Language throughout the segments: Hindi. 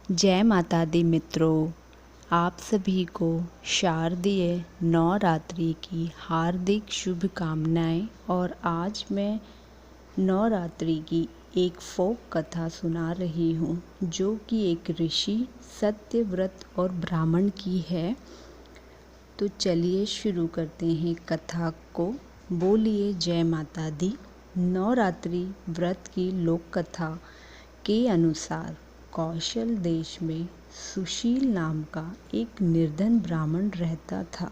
जय माता दी मित्रों, आप सभी को शारदीय नवरात्रि की हार्दिक शुभकामनाएं। और आज मैं नवरात्रि की एक फोक कथा सुना रही हूँ जो कि एक ऋषि सत्यव्रत और ब्राह्मण की है। तो चलिए शुरू करते हैं कथा को। बोलिए जय माता दी। नवरात्रि व्रत की लोक कथा के अनुसार कौशल देश में सुशील नाम का एक निर्धन ब्राह्मण रहता था।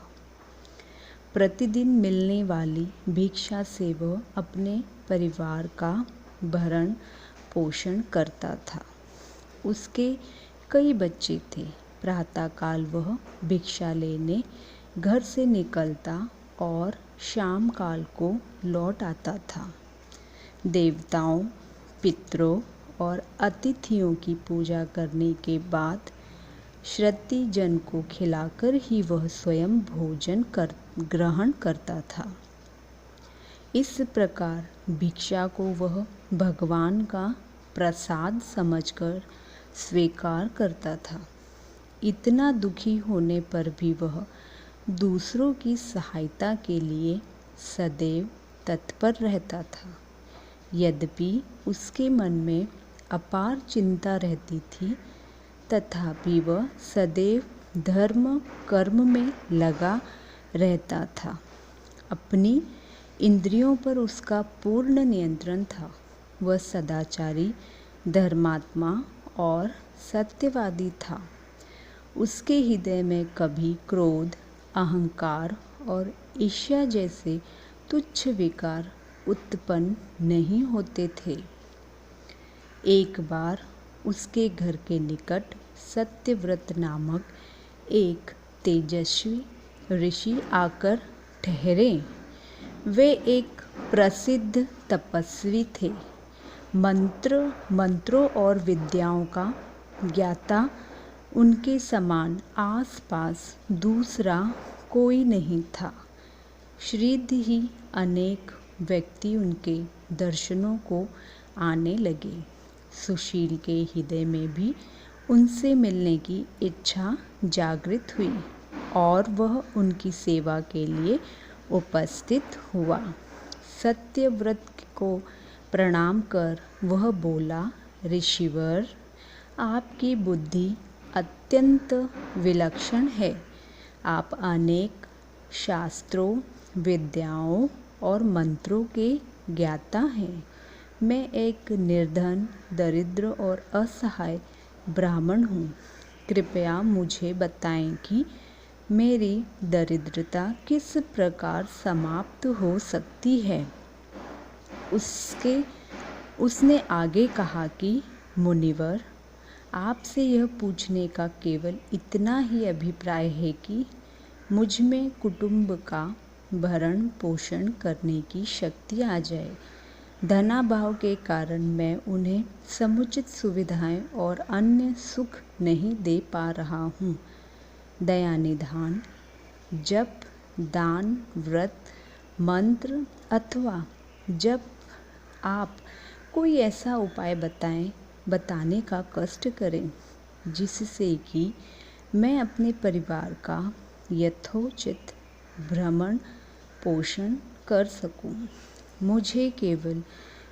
प्रतिदिन मिलने वाली भिक्षा से वह अपने परिवार का भरण पोषण करता था। उसके कई बच्चे थे। प्रातःकाल वह भिक्षा लेने घर से निकलता और शाम काल को लौट आता था। देवताओं, पितरों और अतिथियों की पूजा करने के बाद श्रद्धाजन को खिलाकर ही वह स्वयं भोजन ग्रहण करता था। इस प्रकार भिक्षा को वह भगवान का प्रसाद समझकर स्वीकार करता था। इतना दुखी होने पर भी वह दूसरों की सहायता के लिए सदैव तत्पर रहता था। यद्यपि उसके मन में अपार चिंता रहती थी, तथापि वह सदैव धर्म कर्म में लगा रहता था। अपनी इंद्रियों पर उसका पूर्ण नियंत्रण था। वह सदाचारी, धर्मात्मा और सत्यवादी था। उसके हृदय में कभी क्रोध, अहंकार और ईर्ष्या जैसे तुच्छ विकार उत्पन्न नहीं होते थे। एक बार उसके घर के निकट सत्यव्रत नामक एक तेजस्वी ऋषि आकर ठहरे। वे एक प्रसिद्ध तपस्वी थे। मंत्रों और विद्याओं का ज्ञाता उनके समान आसपास दूसरा कोई नहीं था। शीघ्र ही अनेक व्यक्ति उनके दर्शनों को आने लगे। सुशील के हृदय में भी उनसे मिलने की इच्छा जागृत हुई और वह उनकी सेवा के लिए उपस्थित हुआ। सत्यव्रत को प्रणाम कर वह बोला, ऋषिवर, आपकी बुद्धि अत्यंत विलक्षण है। आप अनेक शास्त्रों, विद्याओं और मंत्रों के ज्ञाता हैं। मैं एक निर्धन, दरिद्र और असहाय ब्राह्मण हूँ। कृपया मुझे बताएं कि मेरी दरिद्रता किस प्रकार समाप्त हो सकती है। उसने आगे कहा कि मुनिवर, आपसे यह पूछने का केवल इतना ही अभिप्राय है कि मुझ में कुटुंब का भरण पोषण करने की शक्ति आ जाए। धनाभाव के कारण मैं उन्हें समुचित सुविधाएं और अन्य सुख नहीं दे पा रहा हूँ। दया निधान, जप, दान, व्रत, मंत्र अथवा जब आप कोई ऐसा उपाय बताने का कष्ट करें जिससे कि मैं अपने परिवार का यथोचित भरण पोषण कर सकूं। मुझे केवल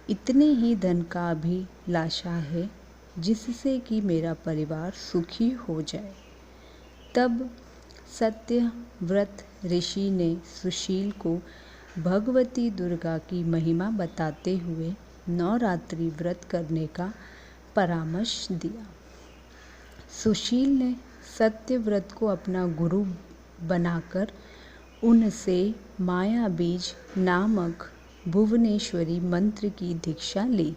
इतने ही धन का अभिलाषा है जिससे कि मेरा परिवार सुखी हो जाए। तब सत्यव्रत ऋषि ने सुशील को भगवती दुर्गा की महिमा बताते हुए नवरात्रि व्रत करने का परामर्श दिया। सुशील ने सत्यव्रत को अपना गुरु बनाकर उनसे माया बीज नामक भुवनेश्वरी मंत्र की दीक्षा ली।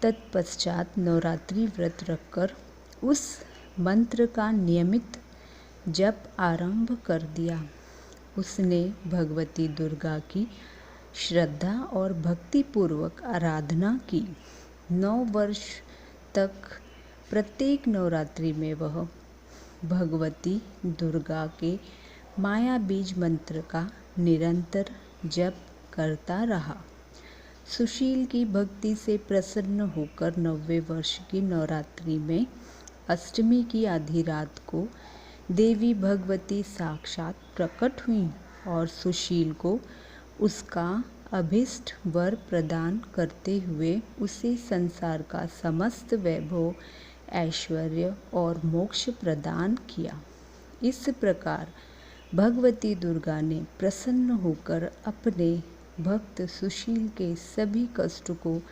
तत्पश्चात नवरात्रि व्रत रखकर उस मंत्र का नियमित जप आरंभ कर दिया। उसने भगवती दुर्गा की श्रद्धा और भक्तिपूर्वक आराधना की। 9 वर्ष तक प्रत्येक नवरात्रि में वह भगवती दुर्गा के माया बीज मंत्र का निरंतर जप करता रहा। सुशील की भक्ति से प्रसन्न होकर 90वें वर्ष की नवरात्रि में अष्टमी की आधी रात को देवी भगवती साक्षात प्रकट हुई और सुशील को उसका अभीष्ट वर प्रदान करते हुए उसे संसार का समस्त वैभव, ऐश्वर्य और मोक्ष प्रदान किया। इस प्रकार भगवती दुर्गा ने प्रसन्न होकर अपने भक्त सुशील के सभी कष्ट को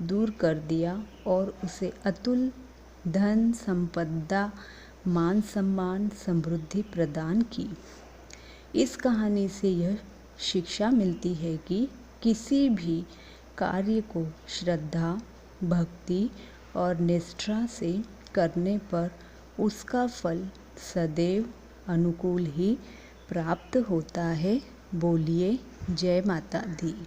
दूर कर दिया और उसे अतुल धन संपदा, मान सम्मान, समृद्धि प्रदान की। इस कहानी से यह शिक्षा मिलती है कि किसी भी कार्य को श्रद्धा, भक्ति और निष्ठा से करने पर उसका फल सदैव अनुकूल ही प्राप्त होता है। बोलिए जय माता दी।